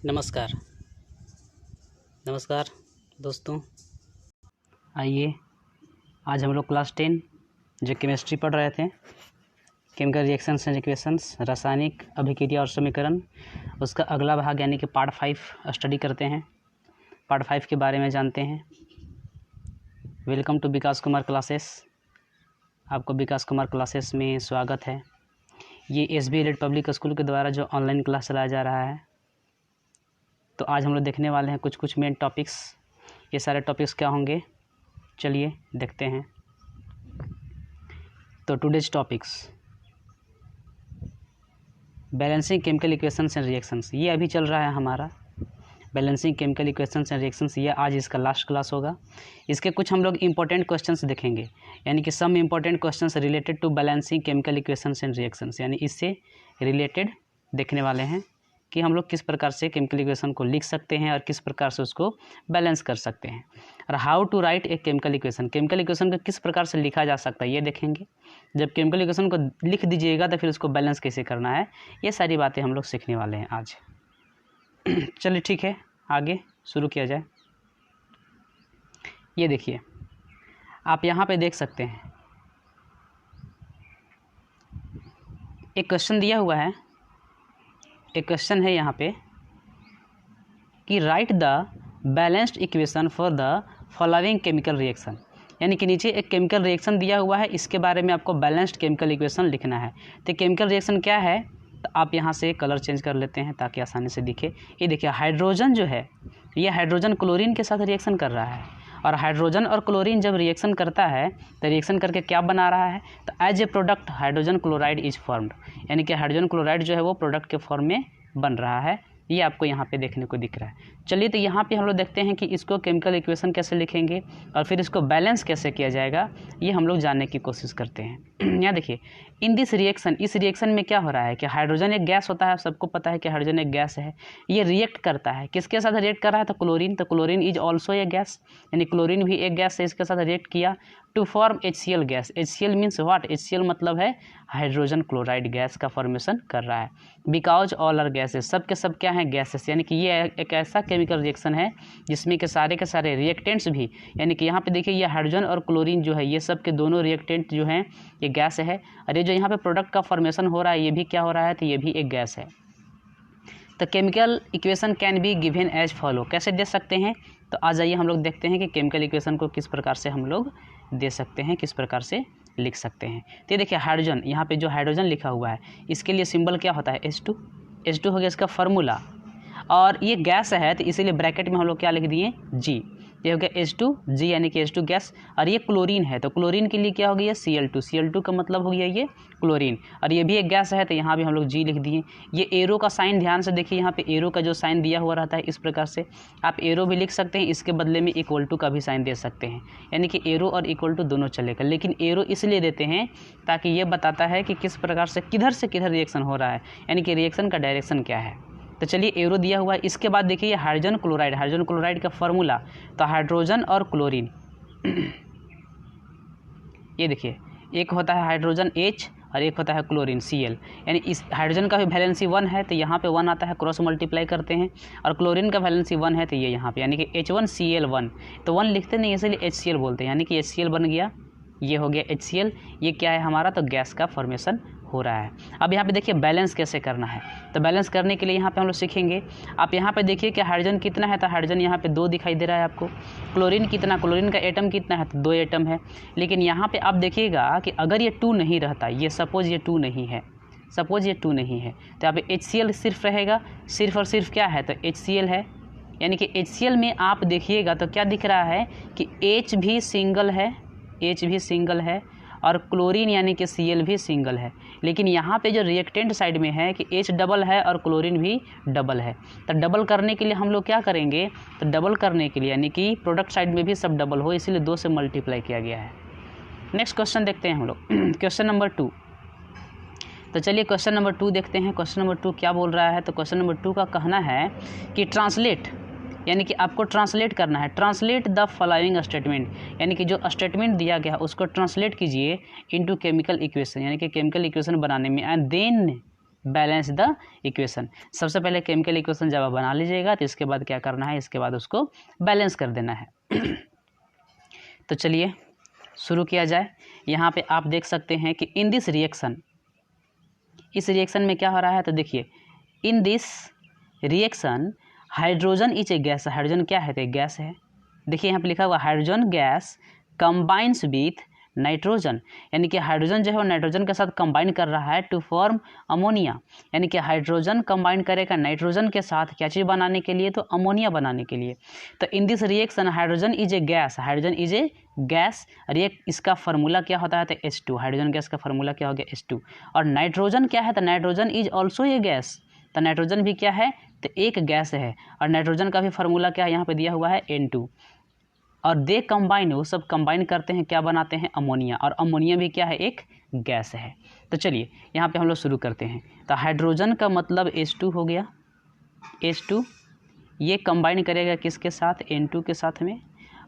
नमस्कार नमस्कार दोस्तों, आइए आज हम लोग क्लास 10 जो केमिस्ट्री पढ़ रहे थे, केमिकल रिएक्शंस एंड इक्वेशंस, रासायनिक अभिक्रिया और समीकरण, उसका अगला भाग यानी कि पार्ट 5 स्टडी करते हैं। पार्ट 5 के बारे में जानते हैं। Welcome to Vikas Kumar classes. आपको विकास कुमार क्लासेस में स्वागत है। ये SB एलिट पब्लिक स्कूल के द्वारा जो ऑनलाइन क्लास चलाया जा रहा है। तो आज हम लोग देखने वाले हैं कुछ मेन टॉपिक्स। ये सारे टॉपिक्स क्या होंगे, चलिए देखते हैं। तो today's topics, balancing chemical equations and reactions, ये अभी चल रहा है हमारा balancing chemical equations and reactions. ये आज इसका लास्ट क्लास होगा। इसके कुछ हम लोग इंपॉर्टेंट क्वेश्चंस देखेंगे, यानी कि some important questions related to balancing chemical equations and reactions, यानी इससे रिलेटेड देखने वाले हैं कि हम लोग किस प्रकार से केमिकल इक्वेशन को लिख सकते हैं और किस प्रकार से उसको बैलेंस कर सकते हैं। और how to write a chemical equation, chemical equation को किस प्रकार से लिखा जा सकता है ये देखेंगे। जब केमिकल इक्वेशन को लिख दीजिएगा तो फिर उसको बैलेंस कैसे करना है, ये सारी बातें हम लोग सीखने वाले हैं आज। चलिए ठीक है, आगे शुरू किया जाए। ये देखिए, आप यहाँ पे देख सकते हैं एक क्वेश्चन दिया हुआ है। एक क्वेश्चन है यहाँ पे कि right the balanced equation for the following chemical reaction, यानी कि नीचे एक केमिकल रिएक्शन दिया हुआ है, इसके बारे में आपको बैलेंस्ड केमिकल इक्वेशन लिखना है। तो केमिकल रिएक्शन क्या है, तो आप यहाँ से कलर चेंज कर लेते हैं ताकि आसानी से दिखे। ये देखिए, हाइड्रोजन जो है ये हाइड्रोजन क्लोरीन के साथ रिएक्शन कर रहा है, और हाइड्रोजन और क्लोरीन जब रिएक्शन करता है तो रिएक्शन करके क्या बना रहा है, तो as a product hydrogen chloride is formed, यानी कि हाइड्रोजन क्लोराइड जो है वो प्रोडक्ट के फॉर्म में बन रहा है। ये आपको यहाँ पे देखने को दिख रहा है। चलिए, तो यहाँ पे हम लोग देखते हैं कि इसको केमिकल इक्वेशन कैसे लिखेंगे और फिर इसको बैलेंस कैसे किया जाएगा, ये हम लोग जानने की कोशिश करते हैं। यहाँ देखिए, इन दिस रिएक्शन, इस रिएक्शन में क्या हो रहा है कि हाइड्रोजन एक गैस होता है, सबको पता है कि हाइड्रोजन एक गैस है। ये रिएक्ट करता है, किसके साथ रिएक्ट कर रहा है, तो क्लोरीन। तो chlorine is also a gas, यानी क्लोरीन भी एक गैस है, इसके साथ रिएक्ट किया to form HCl gas. HCl means what, HCl मतलब है हाइड्रोजन क्लोराइड गैस का फॉर्मेशन कर रहा है। बिकॉज ऑल आर गैसेस, सब के सब क्या हैं, गैसेस, यानी कि ये एक ऐसा केमिकल रिएक्शन है जिसमें के सारे रिएक्टेंट्स भी, यानी कि यहाँ पे देखिए ये हाइड्रोजन और क्लोरीन जो है ये सब के दोनों रिएक्टेंट जो हैं ये गैस है, और ये जो यहाँ पे प्रोडक्ट का फॉर्मेशन हो रहा है ये भी क्या हो रहा है, तो ये भी एक गैस है। तो chemical equation can be given as follow, कैसे दे सकते हैं, तो आ जाइए हम लोग देखते हैं कि केमिकल इक्वेशन को किस प्रकार से हम लोग दे सकते हैं, किस प्रकार से लिख सकते हैं। तो ये देखिए, हाइड्रोजन, यहाँ पे जो हाइड्रोजन लिखा हुआ है इसके लिए सिंबल क्या होता है, H2 हो गया इसका फार्मूला, और ये गैस है तो इसीलिए ब्रैकेट में हम लोग क्या लिख दिए, G। ये हो गया H2G, यानी कि H2 गैस। और ये क्लोरीन है तो क्लोरीन के लिए क्या हो गया, Cl2 का मतलब हो गया ये क्लोरीन, और ये भी एक गैस है तो यहाँ भी हम लोग G लिख दिए। ये एरो का साइन ध्यान से देखिए, यहाँ पे एरो का जो साइन दिया हुआ रहता है इस प्रकार से आप एरो भी लिख सकते हैं, इसके बदले में इक्वल टू का भी साइन दे सकते हैं, यानी कि एरो और इक्वल टू दोनों चलेगा। लेकिन एरो इसलिए देते हैं ताकि ये बताता है कि किस प्रकार से किधर रिएक्शन हो रहा है, यानी कि रिएक्शन का डायरेक्शन क्या है। तो चलिए, एरो दिया हुआ है। इसके बाद देखिए हाइड्रोजन क्लोराइड का फार्मूला, तो हाइड्रोजन और क्लोरीन ये देखिए, एक होता है हाइड्रोजन H और एक होता है क्लोरीन Cl, यानी इस हाइड्रोजन का भी वैलेंसी 1 है तो यहाँ पे 1 आता है, क्रॉस मल्टीप्लाई करते हैं, और क्लोरीन का वैलेंसी 1 है तो ये यहाँ पे, यानी कि H1Cl1, तो 1 लिखते नहीं इसलिए HCl बोलते हैं, यानी कि HCl बन गया, ये हो गया HCl। ये क्या है हमारा, तो गैस का फॉर्मेशन हो रहा है। अब यहाँ पे देखिए बैलेंस कैसे करना है, तो बैलेंस करने के लिए यहाँ पे हम लोग सीखेंगे। आप यहाँ पे देखिए कि हाइड्रोजन कितना है, तो हाइड्रोजन यहाँ पे 2 दिखाई दे रहा है आपको। क्लोरीन कितना, क्लोरीन का एटम कितना है, तो 2 एटम है। लेकिन यहाँ पे आप देखिएगा कि अगर ये 2 नहीं रहता, ये सपोज ये 2 नहीं है, तो यहाँ पे HCl सिर्फ रहेगा, सिर्फ और सिर्फ क्या है, तो HCl है। यानी कि HCl में आप देखिएगा तो क्या दिख रहा है कि H भी सिंगल है और क्लोरीन यानी कि Cl भी सिंगल है। लेकिन यहाँ पे जो रिएक्टेंट साइड में है कि H डबल है और क्लोरीन भी डबल है। तो डबल करने के लिए हम लोग क्या करेंगे, तो डबल करने के लिए यानी कि प्रोडक्ट साइड में भी सब डबल हो, इसीलिए 2 से मल्टीप्लाई किया गया है। नेक्स्ट क्वेश्चन देखते हैं हम लोग, क्वेश्चन नंबर 2। तो चलिए क्वेश्चन नंबर 2 देखते हैं। क्वेश्चन नंबर 2 क्या बोल रहा है, तो क्वेश्चन नंबर 2 का कहना है कि ट्रांसलेट, यानी कि आपको ट्रांसलेट करना है, ट्रांसलेट द फॉलोइंग स्टेटमेंट, यानी कि जो स्टेटमेंट दिया गया उसको ट्रांसलेट कीजिए इनटू केमिकल इक्वेशन, यानी कि केमिकल इक्वेशन बनाने में, एंड बैलेंस द इक्वेशन। सबसे पहले केमिकल इक्वेशन जब आप बना लीजिएगा तो इसके बाद क्या करना है, इसके बाद उसको बैलेंस कर देना है। तो चलिए शुरू किया जाए। यहाँ पे आप देख सकते हैं कि इन दिस रिएक्शन, इस रिएक्शन में क्या हो रहा है, तो देखिए in this reaction hydrogen is a gas. Hydrogen क्या है, तो एक गैस है। देखिए यहाँ पे लिखा हुआ hydrogen gas combines with nitrogen, यानी कि हाइड्रोजन जो है वो नाइट्रोजन के साथ कंबाइन कर रहा है टू फॉर्म अमोनिया, यानी कि हाइड्रोजन कंबाइन करेगा नाइट्रोजन के साथ क्या चीज़ बनाने के लिए, तो अमोनिया बनाने के लिए। तो in this reaction hydrogen is a gas, hydrogen is a gas, इसका फार्मूला क्या होता है, तो H2। हाइड्रोजन गैस का फार्मूला क्या हो गया, H2। और नाइट्रोजन क्या है, तो nitrogen is also a gas, तो नाइट्रोजन भी क्या है, तो एक गैस है। और नाइट्रोजन का भी फार्मूला क्या है, यहाँ पे दिया हुआ है N2। और दे कंबाइन, वो सब कंबाइन करते हैं, क्या बनाते हैं, अमोनिया। और अमोनिया भी क्या है, एक गैस है। तो चलिए यहाँ पे हम लोग शुरू करते हैं। तो हाइड्रोजन का मतलब H2 हो गया, H2 ये कंबाइन करेगा किसके साथ, N2 के साथ में,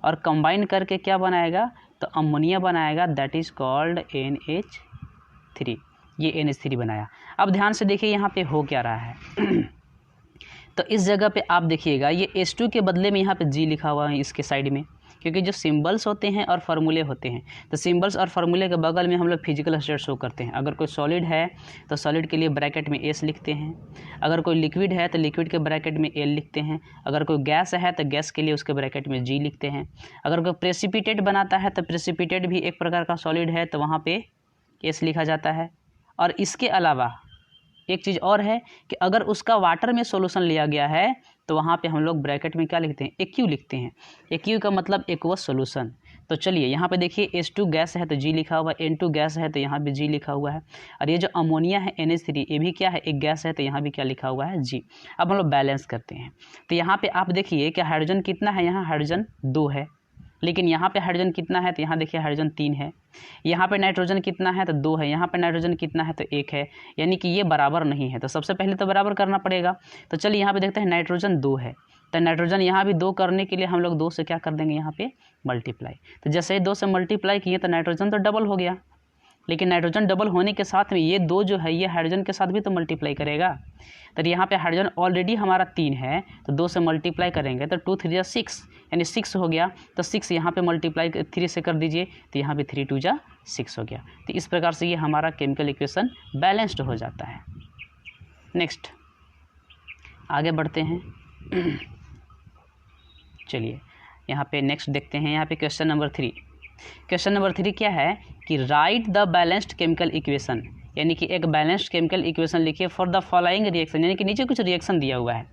और कंबाइन करके क्या बनाएगा, तो अमोनिया बनाएगा, दैट इज़ कॉल्ड NH3। ये NH3 बनाया। अब ध्यान से देखिए यहाँ पे हो क्या रहा है। तो इस जगह पे आप देखिएगा ये H2 के बदले में यहाँ पे G लिखा हुआ है इसके साइड में, क्योंकि जो सिंबल्स होते हैं और फार्मूले होते हैं, तो सिंबल्स और फार्मूले के बगल में हम लोग फिजिकल स्टेट शो करते हैं। अगर कोई सॉलिड है तो सॉलिड के लिए ब्रैकेट में S लिखते हैं, अगर कोई लिक्विड है तो लिक्विड के ब्रैकेट में L लिखते हैं, अगर कोई गैस है तो गैस के लिए उसके ब्रैकेट में G लिखते हैं, अगर कोई प्रेसिपिटेट बनाता है तो प्रेसिपिटेट भी एक प्रकार का सॉलिड है तो वहाँ पे S लिखा जाता है। और इसके अलावा एक चीज़ और है कि अगर उसका वाटर में सॉल्यूशन लिया गया है तो वहाँ पे हम लोग ब्रैकेट में क्या लिखते हैं, AQ लिखते हैं। AQ का मतलब एक्वस सॉल्यूशन। तो चलिए यहाँ पे देखिए H2 गैस है तो G लिखा हुआ है, N2 गैस है तो यहाँ भी G लिखा हुआ है, और ये जो अमोनिया है NH3 ये भी क्या है, एक गैस है तो यहाँ भी क्या लिखा हुआ है, G। अब हम लोग बैलेंस करते हैं। तो यहाँ पे आप देखिए कि हाइड्रोजन कितना है, यहाँ हाइड्रोजन 2 है, लेकिन यहाँ पे हाइड्रोजन कितना है, तो यहाँ देखिए हाइड्रोजन 3 है। यहाँ पे नाइट्रोजन कितना है, तो 2 है। यहाँ पे नाइट्रोजन कितना है, तो 1 है, यानी कि ये बराबर नहीं है। तो सबसे पहले तो बराबर करना पड़ेगा। तो चलिए यहाँ पे देखते हैं नाइट्रोजन 2 है, तो नाइट्रोजन यहाँ भी 2 करने के लिए हम लोग 2 से क्या कर देंगे, यहाँ पे मल्टीप्लाई। तो जैसे ही 2 से मल्टीप्लाई किए तो नाइट्रोजन तो डबल हो गया, लेकिन नाइट्रोजन डबल होने के साथ में ये 2 जो है ये हाइड्रोजन के साथ भी तो मल्टीप्लाई करेगा। तो यहाँ पे हाइड्रोजन ऑलरेडी हमारा 3 है, तो 2 से मल्टीप्लाई करेंगे तो 2 3 6 यानी 6 हो गया। तो 6 यहाँ पे मल्टीप्लाई 3 से कर दीजिए तो यहाँ पे 3 2 6 हो गया। तो इस प्रकार से ये हमारा केमिकल इक्वेशन बैलेंस्ड हो जाता है। नेक्स्ट आगे बढ़ते हैं। चलिए यहाँ पे नेक्स्ट देखते हैं। यहाँ पे क्वेश्चन नंबर 3। क्वेश्चन नंबर 3 क्या है कि right the balanced chemical equation, यानी कि एक बैलेंस्ड केमिकल इक्वेशन लिखिए फॉर द फॉलोइंग रिएक्शन, यानी कि नीचे कुछ रिएक्शन दिया हुआ है,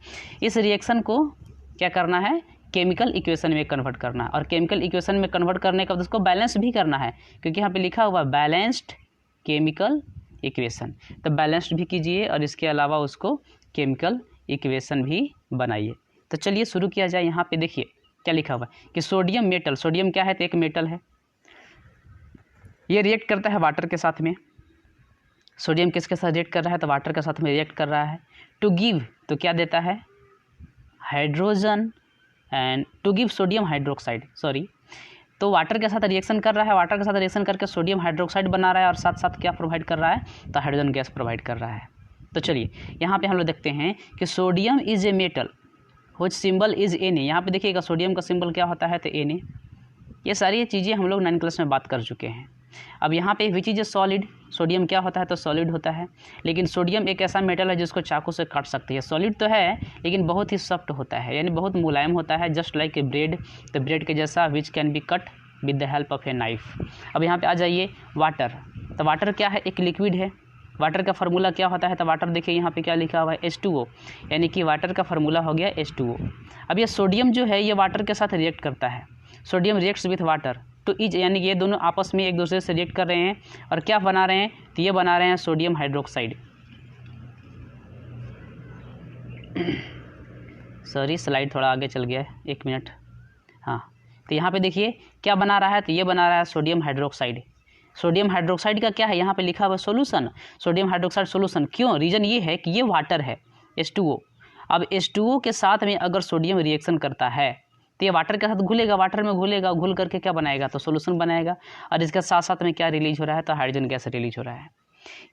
इस रिएक्शन को क्या करना है, केमिकल इक्वेशन में कन्वर्ट करना है। और केमिकल इक्वेशन में कन्वर्ट करने के बाद उसको बैलेंस भी करना है, क्योंकि यहाँ पे लिखा हुआ बैलेंस्ड केमिकल इक्वेशन। तो बैलेंस्ड भी कीजिए और इसके अलावा उसको केमिकल इक्वेशन भी बनाइए। तो चलिए शुरू किया जाए। यहाँ पे देखिए क्या लिखा हुआ है कि सोडियम मेटल, सोडियम क्या है, तो एक मेटल है, ये रिएक्ट करता है वाटर के साथ में। सोडियम किसके साथ रिएक्ट कर रहा है, तो वाटर के साथ में रिएक्ट कर रहा है। टू गिव तो क्या देता है, hydrogen, and to give sodium hydroxide, sorry, तो वाटर के साथ रिएक्शन कर रहा है, वाटर के साथ रिएक्शन करके सोडियम हाइड्रोक्साइड बना रहा है और साथ साथ क्या प्रोवाइड कर रहा है, तो हाइड्रोजन गैस प्रोवाइड कर रहा है। तो चलिए यहाँ पे हम लोग देखते हैं कि sodium is a metal which symbol is Na। यहाँ पे देखिएगा सोडियम का सिंबल क्या होता है, तो Na। ये सारी चीज़ें हम लोग 9th क्लास में बात कर चुके हैं। अब यहाँ पे which is a solid, sodium क्या होता है, तो सॉलिड होता है, लेकिन सोडियम एक ऐसा मेटल है जिसको चाकू से काट सकते हैं। सॉलिड तो है लेकिन बहुत ही सॉफ्ट होता है, यानी बहुत मुलायम होता है, जस्ट लाइक ए ब्रेड। तो ब्रेड के जैसा which can be cut with the help of a knife. अब यहाँ पे आ जाइए वाटर। तो वाटर क्या है, एक लिक्विड है। वाटर का फार्मूला क्या होता है, तो वाटर देखिए यहाँ पे क्या लिखा हुआ है, H2O, यानी कि वाटर का फार्मूला हो गया H2O। अब ये सोडियम जो है ये वाटर के साथ रिएक्ट करता है, sodium reacts with water two is, यानी कि ये दोनों आपस में एक दूसरे से रिएक्ट कर रहे हैं और क्या बना रहे हैं, तो ये बना रहे हैं सोडियम हाइड्रोक्साइड। सॉरी स्लाइड थोड़ा आगे चल गया है, 1 मिनट। हाँ, तो यहाँ पे देखिए क्या बना रहा है, तो ये बना रहा है सोडियम हाइड्रोक्साइड। सोडियम हाइड्रोक्साइड का क्या है, यहाँ पे लिखा हुआ सोल्यूशन, सोडियम हाइड्रोक्साइड सोल्यूशन। क्यों, रीज़न ये है कि ये वाटर है H2O। अब H2O के साथ में अगर सोडियम रिएक्शन करता है तो ये वाटर के साथ घुलेगा, वाटर में घुलेगा, घुल करके क्या बनाएगा, तो सोल्यूशन बनाएगा। और इसके साथ साथ में क्या रिलीज हो रहा है, तो हाइड्रोजन गैस रिलीज हो रहा है।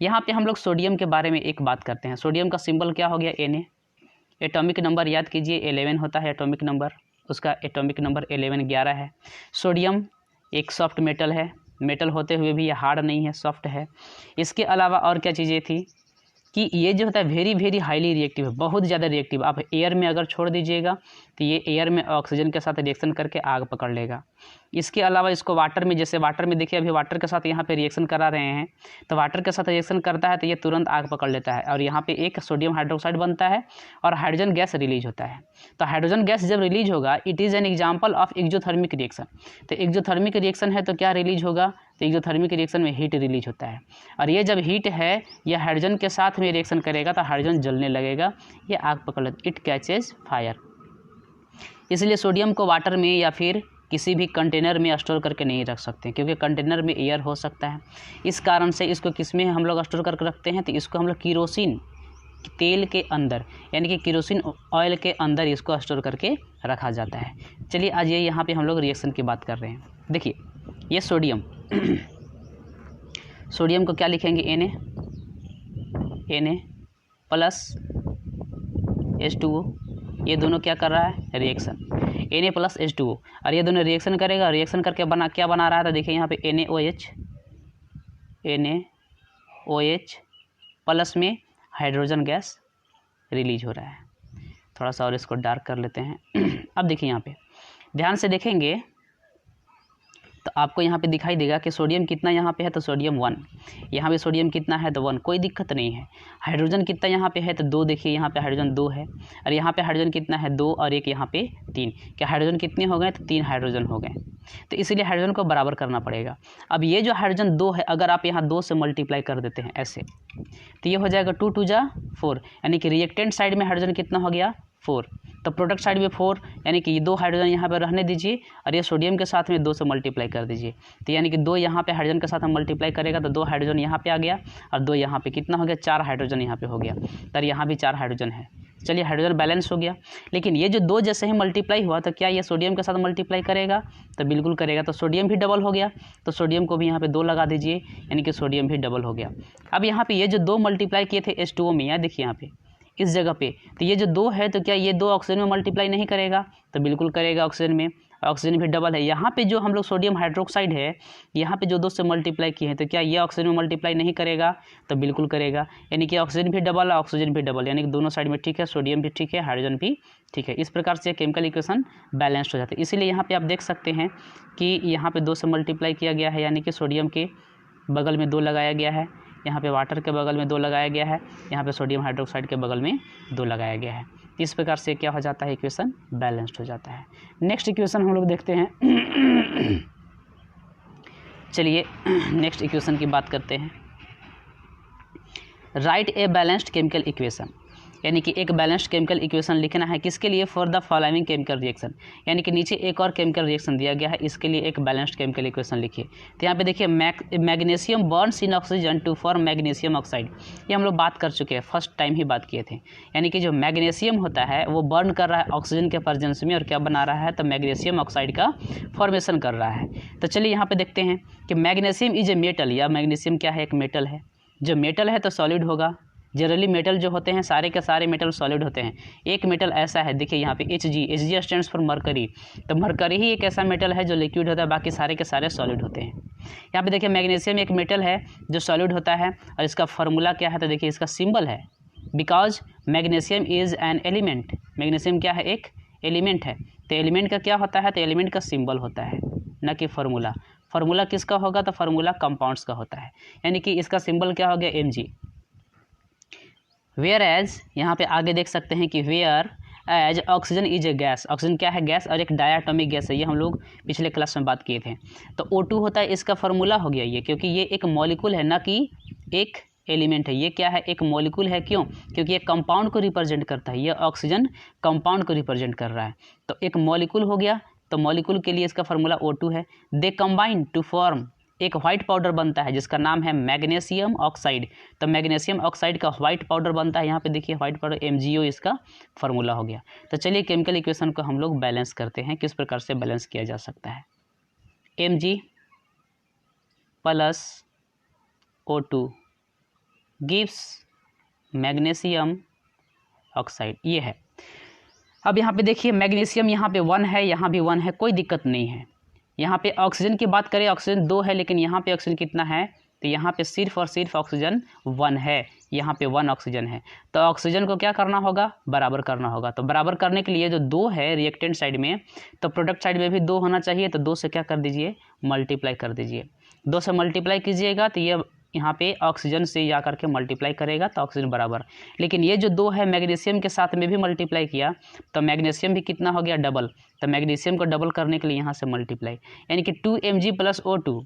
यहाँ पे हम लोग सोडियम के बारे में एक बात करते हैं। सोडियम का सिंबल क्या हो गया, Na। एटॉमिक नंबर याद कीजिए 11 होता है एटॉमिक नंबर, उसका एटॉमिक नंबर 11 है। सोडियम एक सॉफ्ट मेटल है, मेटल होते हुए भी ये हार्ड नहीं है, सॉफ्ट है। इसके अलावा और क्या चीज़ें थी कि ये जो होता है वेरी वेरी हाईली रिएक्टिव है, बहुत ज़्यादा रिएक्टिव। आप एयर में अगर छोड़ दीजिएगा तो ये एयर में ऑक्सीजन के साथ रिएक्शन करके आग पकड़ लेगा। इसके अलावा इसको वाटर में, जैसे वाटर में देखिए अभी वाटर के साथ यहाँ पे रिएक्शन करा रहे हैं, तो वाटर के साथ रिएक्शन करता है तो ये तुरंत आग पकड़ लेता है और यहाँ पे एक सोडियम हाइड्रोक्साइड बनता है और हाइड्रोजन गैस रिलीज होता है। तो हाइड्रोजन गैस जब रिलीज होगा, it is an example of exothermic reaction. तो एक्जोथर्मिक रिएक्शन है तो क्या रिलीज होगा, तो एक्जोथर्मिक रिएक्शन में हीट रिलीज होता है और ये जब हीट है यह हाइड्रोजन के साथ में रिएक्शन करेगा तो हाइड्रोजन जलने लगेगा, ये आग पकड़ लेता, इट कैचेज फायर। इसलिए सोडियम को वाटर में या फिर किसी भी कंटेनर में स्टोर करके नहीं रख सकते, क्योंकि कंटेनर में एयर हो सकता है। इस कारण से इसको किस में हम लोग स्टोर करके रखते हैं, तो इसको हम लोग किरोसिन तेल के अंदर, यानी कि किरोसिन ऑयल के अंदर इसको स्टोर करके रखा जाता है। चलिए आज ये यहाँ पे हम लोग रिएक्शन की बात कर रहे हैं। देखिए ये सोडियम सोडियम को क्या लिखेंगे, Na प्लस H2O, ये दोनों क्या कर रहा है, रिएक्शन, Na प्लस H2O, और ये दोनों रिएक्शन करेगा। रिएक्शन करके क्या बना रहा है, तो देखिए यहाँ पे NaOH प्लस में हाइड्रोजन गैस रिलीज हो रहा है। थोड़ा सा और इसको डार्क कर लेते हैं। अब देखिए यहाँ पे ध्यान से देखेंगे तो आपको यहाँ पे दिखाई देगा कि सोडियम कितना यहाँ पे है, तो सोडियम 1, यहाँ पे सोडियम कितना है, तो 1, कोई दिक्कत नहीं है। हाइड्रोजन कितना यहाँ पे है, तो 2, देखिए यहाँ पे हाइड्रोजन 2 है, और यहाँ पे हाइड्रोजन कितना है, 2 और एक यहाँ पे 3। क्या हाइड्रोजन कितने हो गए, तो 3 हाइड्रोजन हो गए, तो इसीलिए हाइड्रोजन को बराबर करना पड़ेगा। अब ये जो हाइड्रोजन 2 है, अगर आप यहाँ 2 से मल्टीप्लाई कर देते हैं ऐसे, तो ये हो जाएगा 2 2 जा 4, यानी कि रिएक्टेंट साइड में हाइड्रोजन कितना हो गया, 4, तो प्रोडक्ट साइड में 4, यानी कि 2 हाइड्रोजन यहाँ पर रहने दीजिए और ये सोडियम के साथ में 2 से मल्टीप्लाई कर दीजिए, तो यानी कि 2 यहाँ पे हाइड्रोजन के साथ हम मल्टीप्लाई करेगा तो 2 हाइड्रोजन यहाँ पे आ गया और 2 यहाँ पे कितना हो गया, 4 हाइड्रोजन यहाँ पे हो गया, तो यहाँ भी 4 हाइड्रोजन है। चलिए हाइड्रोजन बैलेंस हो गया। लेकिन ये जो 2 जैसे ही मल्टीप्लाई हुआ तो क्या ये सोडियम के साथ मल्टीप्लाई करेगा, तो बिल्कुल करेगा, तो सोडियम भी डबल हो गया, तो सोडियम को भी यहाँ पे 2 लगा दीजिए, यानी कि सोडियम भी डबल हो गया। अब यहाँ पे ये जो 2 मल्टीप्लाई किए थे H2O में, यहाँ देखिए यहाँ पे इस जगह पे, तो ये जो 2 है तो क्या ये 2 ऑक्सीजन में मल्टीप्लाई नहीं करेगा, तो बिल्कुल करेगा, ऑक्सीजन में, ऑक्सीजन भी डबल है। यहाँ पे जो हम लोग सोडियम हाइड्रोक्साइड है, यहाँ पे जो 2 से मल्टीप्लाई किए हैं, तो क्या ये ऑक्सीजन में मल्टीप्लाई नहीं करेगा, तो बिल्कुल करेगा, यानी कि ऑक्सीजन भी डबल, ऑक्सीजन भी डबल, यानी कि दोनों साइड में ठीक है, सोडियम भी ठीक है, हाइड्रोजन भी ठीक है। इस प्रकार से केमिकल इक्वेशन बैलेंस्ड हो जाता है। इसीलिए यहाँ पे आप देख सकते हैं कि यहाँ पे 2 से मल्टीप्लाई किया गया है, यानी कि सोडियम के बगल में 2 लगाया गया है, यहाँ पे वाटर के बगल में 2 लगाया गया है, यहाँ पे सोडियम हाइड्रोक्साइड के बगल में 2 लगाया गया है। इस प्रकार से क्या हो जाता है, इक्वेशन बैलेंस्ड हो जाता है। नेक्स्ट इक्वेशन हम लोग देखते हैं। चलिए नेक्स्ट इक्वेशन की बात करते हैं। Right a balanced chemical equation, यानी कि एक बैलेंस्ड केमिकल इक्वेशन लिखना है, किसके लिए, for the following chemical reaction, यानी कि नीचे एक और केमिकल रिएक्शन दिया गया है, इसके लिए एक बैलेंस्ड केमिकल इक्वेशन लिखिए। तो यहाँ पे देखिए magnesium burns in oxygen to form magnesium oxide, ये हम लोग बात कर चुके हैं, फर्स्ट टाइम ही बात किए थे। यानी कि जो मैग्नीशियम होता है वो बर्न कर रहा है ऑक्सीजन के प्रेजेंस में और क्या बना रहा है, तो मैग्नीशियम ऑक्साइड का फॉर्मेशन कर रहा है। तो चलिए यहाँ पे देखते हैं कि मैग्नीशियम इज ए मेटल, या मैग्नीशियम क्या है, एक मेटल है। जो मेटल है तो सॉलिड होगा, जनरली मेटल जो होते हैं सारे के सारे मेटल सॉलिड होते हैं। एक मेटल ऐसा है, देखिए यहाँ पे Hg स्टैंड्स फॉर मरकरी, तो मरकरी ही एक ऐसा मेटल है जो लिक्विड होता है, बाकी सारे के सारे सॉलिड होते हैं। यहाँ पे देखिए मैग्नीशियम एक मेटल है जो सॉलिड होता है और इसका फार्मूला क्या है, तो देखिए इसका सिंबल है, because magnesium is an element, magnesium क्या है, एक एलिमेंट है। तो एलिमेंट का क्या होता है, तो एलिमेंट का सिंबल होता है, न कि फार्मूला। फार्मूला किसका होगा, तो फार्मूला कंपाउंड्स का होता है, यानी कि इसका सिंबल क्या हो गया, Mg। वेयर एज, यहाँ पे आगे देख सकते हैं कि whereas oxygen is a gas, oxygen क्या है, गैस, और एक डायटोमिक गैस है, ये हम लोग पिछले क्लास में बात किए थे। तो O2 होता है, इसका फार्मूला हो गया ये, क्योंकि ये एक मॉलिक्यूल है, ना कि एक एलिमेंट है। ये क्या है, एक मॉलिक्यूल है, क्यों, क्योंकि ये कंपाउंड को रिप्रेजेंट करता है, ये ऑक्सीजन कंपाउंड को रिप्रेजेंट कर रहा है, तो एक मॉलिक्यूल हो गया। तो मॉलिक्यूल के लिए इसका फार्मूला O2 है। दे कंबाइन टू फॉर्म, एक व्हाइट पाउडर बनता है जिसका नाम है मैग्नीशियम ऑक्साइड, तो मैग्नीशियम ऑक्साइड का व्हाइट पाउडर बनता है, यहाँ पे देखिए व्हाइट पाउडर MgO इसका फार्मूला हो गया। तो चलिए केमिकल इक्वेशन को हम लोग बैलेंस करते हैं, किस प्रकार से बैलेंस किया जा सकता है। Mg plus O2 gives magnesium oxide, ये है। अब यहाँ पे देखिए मैग्नीशियम यहाँ पे 1 है, यहाँ भी 1 है, कोई दिक्कत नहीं है। यहाँ पे ऑक्सीजन की बात करें, ऑक्सीजन 2 है, लेकिन यहाँ पे ऑक्सीजन कितना है, तो यहाँ पे सिर्फ और सिर्फ ऑक्सीजन 1 है, यहाँ पे 1 ऑक्सीजन है। तो ऑक्सीजन को क्या करना होगा, बराबर करना होगा। तो बराबर करने के लिए जो 2 है रिएक्टेंट साइड में, तो प्रोडक्ट साइड में भी 2 होना चाहिए। तो 2 से क्या कर दीजिए, मल्टीप्लाई कर दीजिए। 2 से मल्टीप्लाई कीजिएगा तो ये यहाँ पे ऑक्सीजन से जा करके मल्टीप्लाई करेगा, तो ऑक्सीजन बराबर। लेकिन ये जो 2 है मैग्नीशियम के साथ में भी मल्टीप्लाई किया तो मैग्नीशियम भी कितना हो गया, डबल। तो मैग्नीशियम को डबल करने के लिए यहाँ से मल्टीप्लाई, यानी कि 2Mg + O2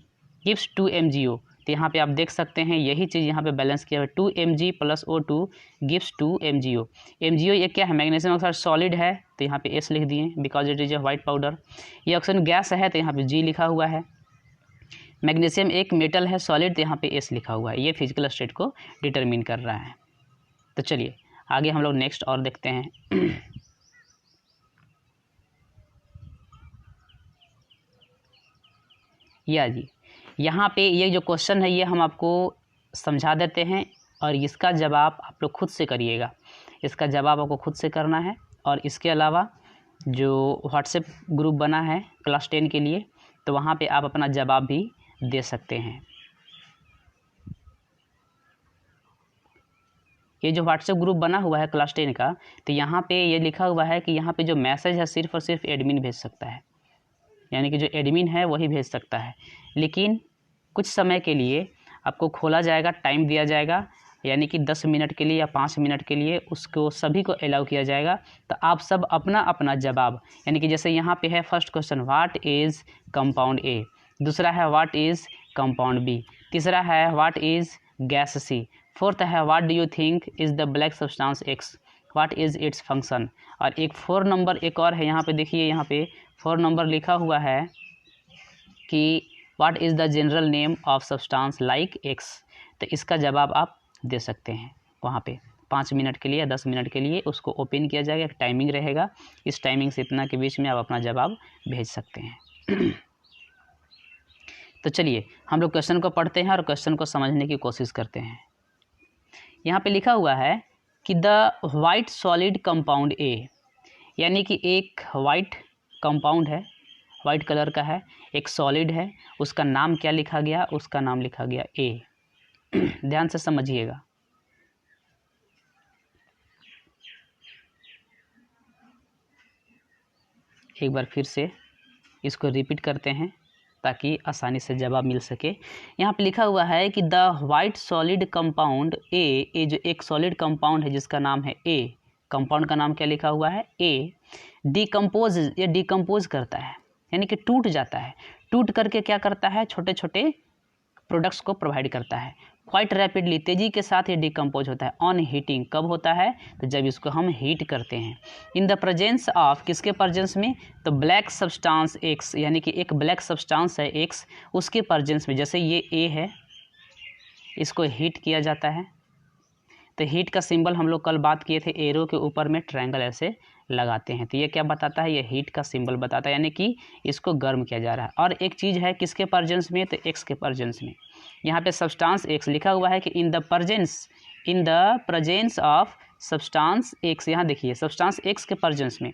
गिव्स 2MgO। तो यहाँ पे आप देख सकते हैं यही चीज़ यहाँ पे बैलेंस किया है, 2Mg + O2 gives 2MgO। MgO ये क्या है, मैग्नीशियम ऑक्साइड सॉलिड है, तो यहाँ पे S लिख दिए because it is a white powder. ये ऑक्सीजन गैस है, तो यहाँ पे G लिखा हुआ है। मैग्नीशियम एक मेटल है सॉलिड, तो यहाँ पे S लिखा हुआ है। ये फिजिकल स्टेट को डिटरमिन कर रहा है। तो चलिए आगे हम लोग नेक्स्ट और देखते हैं। या जी, यहाँ पे ये जो क्वेश्चन है ये हम आपको समझा देते हैं और इसका जवाब आप लोग खुद से करिएगा। इसका जवाब आपको खुद से करना है। और इसके अलावा जो व्हाट्सएप ग्रुप बना है क्लास 10 के लिए, तो वहाँ पे आप अपना जवाब भी दे सकते हैं। ये जो व्हाट्सएप ग्रुप बना हुआ है क्लास 10 का, तो यहाँ पे ये लिखा हुआ है कि यहाँ पे जो मैसेज है सिर्फ और सिर्फ एडमिन भेज सकता है, यानी कि जो एडमिन है वही भेज सकता है। लेकिन कुछ समय के लिए आपको खोला जाएगा, टाइम दिया जाएगा, यानी कि 10 मिनट के लिए या 5 मिनट के लिए उसको सभी को अलाउ किया जाएगा। तो आप सब अपना अपना जवाब, यानी कि जैसे यहाँ पे है first question what is compound A, दूसरा है व्हाट इज़ कंपाउंड बी, तीसरा है what is gas C, fourth है what do you think is the black substance X, what is its function. और एक 4 नंबर एक और है, यहाँ पे देखिए, यहाँ पे 4 नंबर लिखा हुआ है कि what is the general name of substance like x. तो इसका जवाब आप दे सकते हैं। वहाँ पे 5 मिनट के लिए या 10 मिनट के लिए उसको ओपन किया जाएगा, एक टाइमिंग रहेगा, इस टाइमिंग से इतना के बीच में आप अपना जवाब भेज सकते हैं। तो चलिए हम लोग क्वेश्चन को पढ़ते हैं और क्वेश्चन को समझने की कोशिश करते हैं। यहाँ पे लिखा हुआ है कि the white solid compound A, यानी कि एक वाइट कंपाउंड है, वाइट कलर का है, एक सॉलिड है, उसका नाम क्या लिखा गया, उसका नाम लिखा गया ए। ध्यान से समझिएगा। एक बार फिर से इसको रिपीट करते हैं ताकि आसानी से जवाब मिल सके। यहाँ पे लिखा हुआ है कि the white solid compound A, ये जो एक सॉलिड कंपाउंड है जिसका नाम है ए, कंपाउंड का नाम क्या लिखा हुआ है ए, डिकम्पोज, ये डिकम्पोज करता है, यानी कि टूट जाता है। टूट करके क्या करता है, छोटे छोटे प्रोडक्ट्स को प्रोवाइड करता है। क्वाइट रैपिडली, तेज़ी के साथ ये डिकम्पोज होता है। ऑन हीटिंग, कब होता है, तो जब इसको हम हीट करते हैं। इन द प्रेजेंस ऑफ, किसके प्रेजेंस में, तो ब्लैक सब्सटेंस एक्स, यानी कि एक ब्लैक सब्सटेंस है एक्स, उसके प्रेजेंस में। जैसे ये ए है, इसको हीट किया जाता है, तो हीट का सिंबल हम लोग कल बात किए थे, एरो के ऊपर में ट्रायंगल ऐसे लगाते हैं, तो ये क्या बताता है, ये हीट का सिंबल बताता है, यानी कि इसको गर्म किया जा रहा है। और एक चीज़ है किसके प्रेजेंस में, तो एक्स के प्रेजेंस में। यहाँ पे सब्सटेंस एक्स लिखा हुआ है कि in the presence of substance x, यहाँ देखिए सब्सटेंस एक्स के प्रेजेंस में।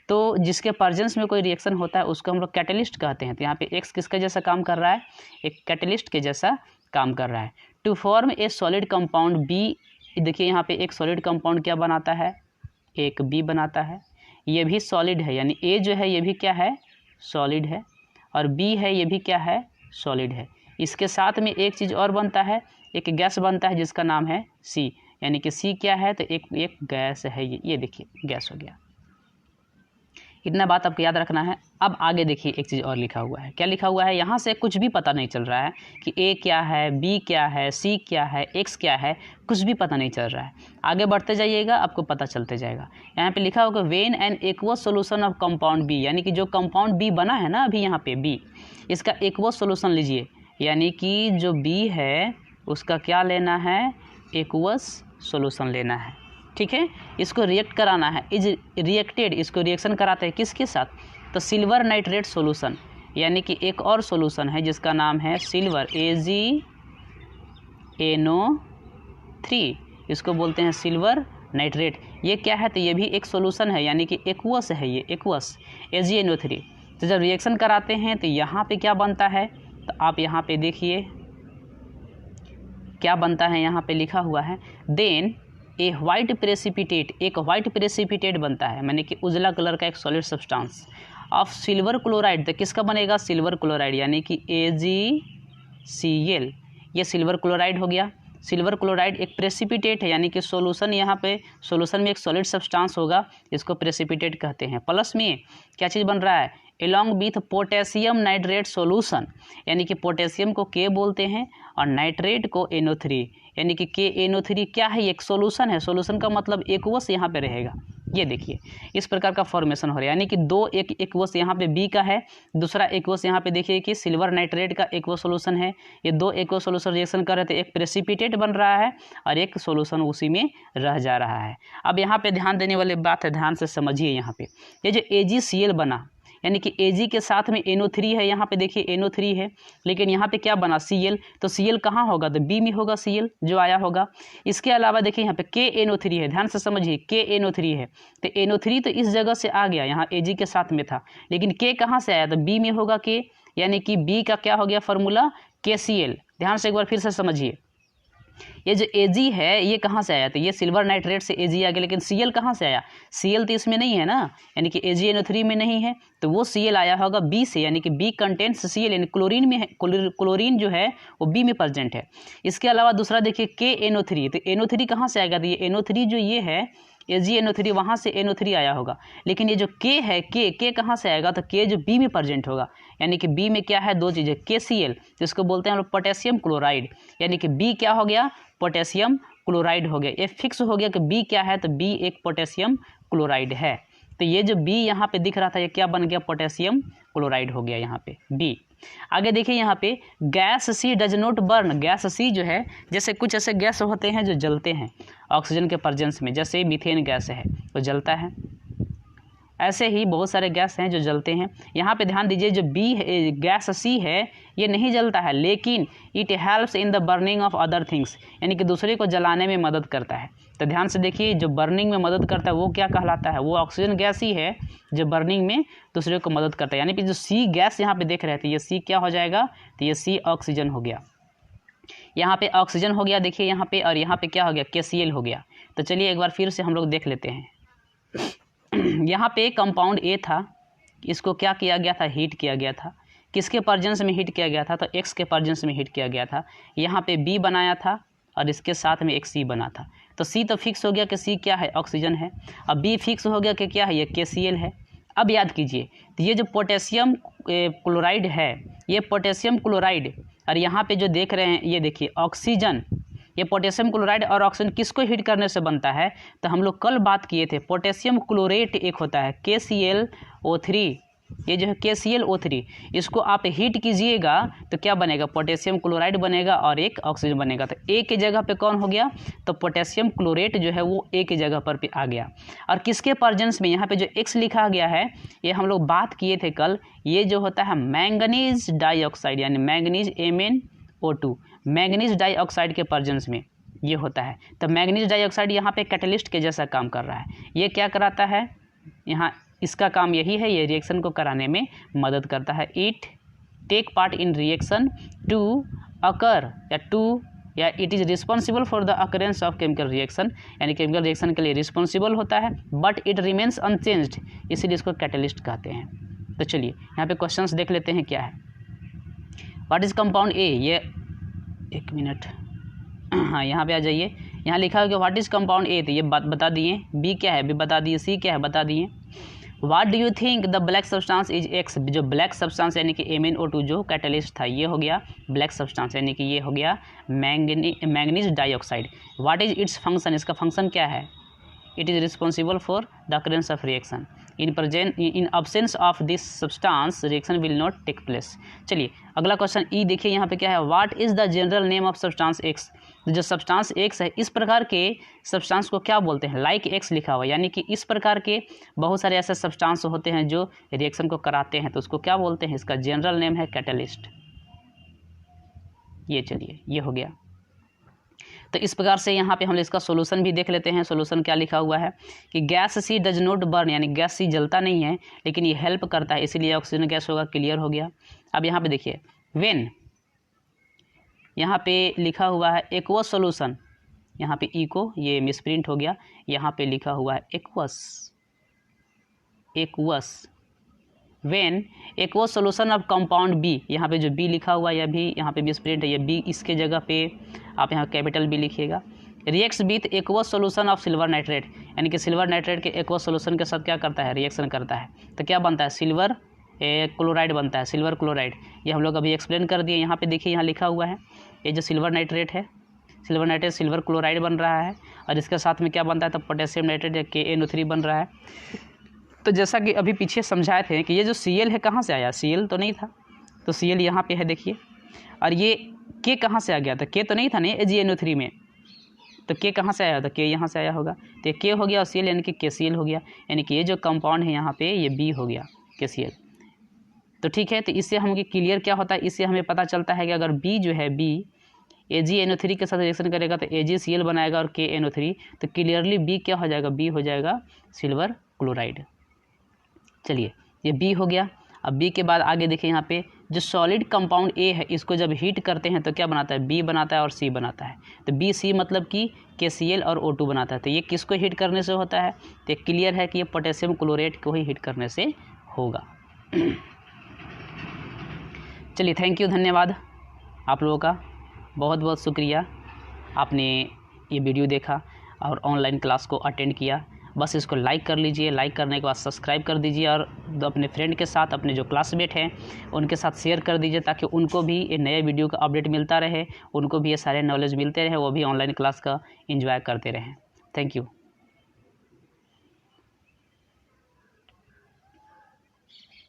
तो जिसके प्रेजेंस में कोई रिएक्शन होता है उसको हम लोग कैटलिस्ट कहते हैं। तो यहाँ पे एक्स किसके जैसा काम कर रहा है, एक कैटलिस्ट के जैसा काम कर रहा है। To form a solid compound B, देखिए यहाँ पे एक सॉलिड कंपाउंड क्या बनाता है, एक बी बनाता है। ये भी सॉलिड है, यानी ए जो है ये भी क्या है, सॉलिड है, और बी है ये भी क्या है, सॉलिड है। इसके साथ में एक चीज़ और बनता है, एक गैस बनता है जिसका नाम है सी, यानी कि सी क्या है, तो एक गैस है, ये देखिए गैस हो गया। इतना बात आपको याद रखना है। अब आगे देखिए एक चीज़ और लिखा हुआ है, क्या लिखा हुआ है, यहाँ से कुछ भी पता नहीं चल रहा है कि ए क्या है, बी क्या है, सी क्या है, एक्स क्या है, कुछ भी पता नहीं चल रहा है। आगे बढ़ते जाइएगा आपको पता चलते जाएगा। यहाँ पे लिखा होगा when an aqueous solution of compound B, यानी कि जो कंपाउंड बी बना है ना अभी यहाँ पे बी, इसका एक्वस सोल्यूशन लीजिए, यानी कि जो बी है उसका क्या लेना है, एक्वस सोल्यूशन लेना है, ठीक है। इसको रिएक्ट कराना है, इज रिएक्टेड, इसको रिएक्शन कराते हैं किसके साथ, तो सिल्वर नाइट्रेट सॉल्यूशन, यानी कि एक और सॉल्यूशन है जिसका नाम है सिल्वर AgNO3 AgNO3, इसको बोलते हैं सिल्वर नाइट्रेट। ये क्या है, तो ये भी एक सॉल्यूशन है, यानी कि एक्वस है, ये एक्वस AgNO3। तो जब रिएक्शन कराते हैं तो यहाँ पे क्या बनता है, तो आप यहाँ पे देखिए क्या बनता है, यहाँ पे लिखा हुआ है देन ए वाइट प्रेसिपिटेट, एक वाइट प्रेसिपिटेट बनता है, यानी कि उजला कलर का एक solid substance of silver chloride. तो किसका बनेगा, सिल्वर क्लोराइड, यानी कि AgCl, ये सिल्वर क्लोराइड हो गया। सिल्वर क्लोराइड एक प्रेसिपिटेट है, यानी कि सॉल्यूशन, यहाँ पे सॉल्यूशन में एक सॉलिड सब्सटेंस होगा, इसको प्रेसिपिटेट कहते हैं। प्लस में क्या चीज़ बन रहा है, along with potassium nitrate solution, यानी कि पोटेशियम को के बोलते हैं और नाइट्रेट को NO3, यानी कि KNO3 क्या है, एक सॉल्यूशन है। सॉल्यूशन का मतलब एक्वस यहाँ पे रहेगा। ये देखिए इस प्रकार का फॉर्मेशन हो रहा है, यानी कि दो एक एक्वस यहाँ पे बी का है, दूसरा एक्वस यहाँ पे देखिए कि सिल्वर नाइट्रेट का एक्वस सॉल्यूशन है। ये दो एक्वस सॉल्यूशन रिएक्शन कर रहे थे, एक प्रेसिपिटेट बन रहा है और एक सॉल्यूशन उसी में रह जा रहा है। अब यहाँ पे ध्यान देने वाली बात है, ध्यान से समझिए। यहाँ पे ये जो AgCl बना, यानी कि Ag के साथ में NO3 है, यहाँ पे देखिए NO3 है, लेकिन यहाँ पे क्या बना Cl, तो Cl कहाँ होगा, तो B में होगा Cl जो आया होगा। इसके अलावा देखिए यहाँ पे KNO3 है, ध्यान से समझिए, KNO3 है, तो NO3 तो इस जगह से आ गया, यहाँ Ag के साथ में था, लेकिन K कहाँ से आया, तो B में होगा K, यानी कि B का क्या हो गया फॉर्मूला, KCl। ध्यान से एक बार फिर से समझिए, ये जो Ag है ये कहाँ से आया, तो ये सिल्वर नाइट्रेट से Ag आ गया, लेकिन Cl कहाँ से आया, Cl तो इसमें नहीं है ना, यानी कि AgNO3 में नहीं है, तो वो Cl आया होगा B से, यानी कि B कंटेंट्स Cl, यानी क्लोरीन में है, क्लोरीन जो है वो B में प्रेजेंट है। इसके अलावा दूसरा देखिए KNO3, तो NO3 कहाँ से आएगा, तो ये NO3 जो ये है AgNO3, वहाँ से NO3 आया होगा, लेकिन ये जो K है, K कहाँ से आएगा, तो K जो B में प्रेजेंट होगा, यानी कि B में क्या है, दो चीज़ें, KCl जिसको बोलते हैं हम लोग पोटेशियम क्लोराइड, यानी कि B क्या हो गया, पोटेशियम क्लोराइड हो गया। ये फिक्स हो गया कि B क्या है, तो B एक पोटेशियम क्लोराइड है। तो ये जो B यहाँ पे दिख रहा था ये क्या बन गया, पोटेशियम क्लोराइड हो गया यहाँ पे B। आगे देखिए यहाँ पे gas C does not burn, gas C जो है, जैसे कुछ ऐसे गैस होते हैं जो जलते हैं ऑक्सीजन के प्रेजेंस में, जैसे मीथेन गैस है तो जलता है, ऐसे ही बहुत सारे गैस हैं जो जलते हैं। यहाँ पे ध्यान दीजिए जो गैस C है ये नहीं जलता है, लेकिन it helps in the burning of other things, यानी कि दूसरे को जलाने में मदद करता है। तो ध्यान से देखिए जो बर्निंग में मदद करता है वो क्या कहलाता है, वो ऑक्सीजन गैस ही है जो बर्निंग में दूसरे को मदद करता है। यानी कि जो C गैस यहाँ पे देख रहे थे ये C क्या हो जाएगा, तो ये C ऑक्सीजन हो गया, यहाँ पे ऑक्सीजन हो गया देखिए यहाँ पे, और यहाँ पे क्या हो गया, KCl हो गया। तो चलिए एक बार फिर से हम लोग देख लेते हैं। यहाँ पे कंपाउंड A था, इसको क्या किया गया था, हीट किया गया था। किसके प्रेजेंस में हीट किया गया था, तो X के प्रेजेंस में हीट किया गया था। यहाँ पे B बनाया था और इसके साथ में एक C बना था। तो C तो फिक्स हो गया कि C क्या है, ऑक्सीजन है। अब B फिक्स हो गया कि क्या है, ये KCl है। अब याद कीजिए तो ये जो पोटेशियम क्लोराइड है, ये पोटेशियम क्लोराइड, और यहाँ पे जो देख रहे हैं ये देखिए ऑक्सीजन, ये पोटेशियम क्लोराइड और ऑक्सीजन किसको हीट करने से बनता है, तो हम लोग कल बात किए थे पोटेशियम क्लोरेट एक होता है KClO3, ये जो है KClO3, इसको आप हीट कीजिएगा तो क्या बनेगा, पोटेशियम क्लोराइड बनेगा और एक ऑक्सीजन बनेगा। तो A की जगह पे कौन हो गया, तो पोटेशियम क्लोरेट जो है वो A की जगह पर पे आ गया। और किसके प्रेजेंस में, यहाँ पे जो X लिखा गया है ये हम लोग बात किए थे कल, ये जो होता है मैंगनीज डाइऑक्साइड, यानी मैंगनीज MnO2, मैंगनीज डाइऑक्साइड के प्रेजेंस में ये होता है। तो मैंगनीज डाइऑक्साइड यहाँ पे कैटलिस्ट के जैसा काम कर रहा है। ये क्या कराता है, यहाँ इसका काम यही है, ये रिएक्शन को कराने में मदद करता है। It take part in reaction to occur या it is responsible for the occurrence of chemical reaction, यानी केमिकल रिएक्शन के लिए रिस्पॉन्सिबल होता है, बट इट रिमेन्स अनचेंज्ड, इसीलिए इसको कैटलिस्ट कहते हैं। तो चलिए यहाँ पे क्वेश्चंस देख लेते हैं क्या है। व्हाट इज़ कंपाउंड A, ये एक मिनट, हाँ यहाँ पे आ जाइए, यहाँ लिखा है कि व्हाट इज़ कंपाउंड A, तो ये बात बता दिए, B क्या है भी बता दिए, C क्या है बता दिए। What do you think the black substance is X, जो ब्लैक सब्सटेंस यानी कि MnO2 जो कैटलिस्ट था ये हो गया ब्लैक सब्सटेंस, यानी कि ये हो गया manganese dioxide. What is its function, इसका फंक्शन क्या है, it is responsible for the occurrence of reaction, in absence of this substance reaction will not take place. चलिए अगला क्वेश्चन ई देखिए यहाँ पे क्या है, what is the general name of substance X, जो सब्सटेंस X है इस प्रकार के सब्सटेंस को क्या बोलते हैं, लाइक X लिखा हुआ, यानी कि इस प्रकार के बहुत सारे ऐसे सब्सटेंस होते हैं जो रिएक्शन को कराते हैं, तो उसको क्या बोलते हैं, इसका जनरल नेम है कैटलिस्ट। ये चलिए ये हो गया। तो इस प्रकार से यहाँ पे हम इसका सोल्यूशन भी देख लेते हैं। सोल्यूशन क्या लिखा हुआ है कि gas C does not burn, यानी गैस सी जलता नहीं है लेकिन ये हेल्प करता है, इसीलिए ऑक्सीजन गैस होगा। क्लियर हो गया। अब यहाँ पे देखिए व्हेन, यहाँ पे लिखा हुआ है एक्वस सोल्यूशन, यहाँ पे इको ये मिसप्रिंट हो गया, यहाँ पे लिखा हुआ है aqueous, aqueous. When aqueous solution of compound B, यहाँ पे जो बी लिखा हुआ है यह भी यहाँ पे मिसप्रिंट है, ये बी इसके जगह पे आप यहाँ कैपिटल बी लिखिएगा। Reacts with aqueous solution of silver nitrate, यानी कि सिल्वर नाइट्रेट के एक्वस सोल्यूशन के साथ क्या करता है, रिएक्शन करता है। तो क्या बनता है, सिल्वर क्लोराइड बनता है, सिल्वर क्लोराइड। ये हम लोग अभी एक्सप्लेन कर दिए। यहाँ पे देखिए यहाँ लिखा हुआ है ये जो सिल्वर नाइट्रेट है, सिल्वर नाइट्रेट सिल्वर क्लोराइड बन रहा है और इसके साथ में क्या बनता है, तो पोटेशियम नाइट्रेट या KNO3 बन रहा है। तो जैसा कि अभी पीछे समझाए थे कि ये जो Cl है कहाँ से आया, Cl तो नहीं था, तो Cl यहाँ पे है देखिए, और ये K कहाँ से आ गया, तो K तो नहीं था ना AgNO3 में, तो K कहाँ से आया, तो K यहाँ से आया होगा, तो ये K हो गया और Cl यानी कि KCl हो गया, यानी कि ये जो कंपाउंड है यहाँ पे ये B हो गया KCl। तो ठीक है, तो इससे हम क्लियर क्या होता है, इससे हमें पता चलता है कि अगर B जो है B AgNO3 के साथ रिएक्शन करेगा तो AgCl बनाएगा और KNO3, तो क्लियरली B क्या हो जाएगा, B हो जाएगा सिल्वर क्लोराइड। चलिए ये B हो गया। अब B के बाद आगे देखिए यहाँ पे जो सॉलिड कंपाउंड A है इसको जब हीट करते हैं तो क्या बनाता है, B बनाता है और C बनाता है। तो BC मतलब कि KCl और O2 बनाता है। तो ये किसको हीट करने से होता है, तो क्लियर है कि ये पोटेशियम क्लोरेट को ही हीट करने से होगा। चलिए थैंक यू, धन्यवाद आप लोगों का, बहुत बहुत शुक्रिया आपने ये वीडियो देखा और ऑनलाइन क्लास को अटेंड किया। बस इसको लाइक कर लीजिए, लाइक करने के बाद सब्सक्राइब कर दीजिए और अपने फ्रेंड के साथ, अपने जो क्लासमेट हैं उनके साथ शेयर कर दीजिए ताकि उनको भी ये नए वीडियो का अपडेट मिलता रहे, उनको भी ये सारे नॉलेज मिलते रहे, वो भी ऑनलाइन क्लास का एंजॉय करते रहें। Thank you.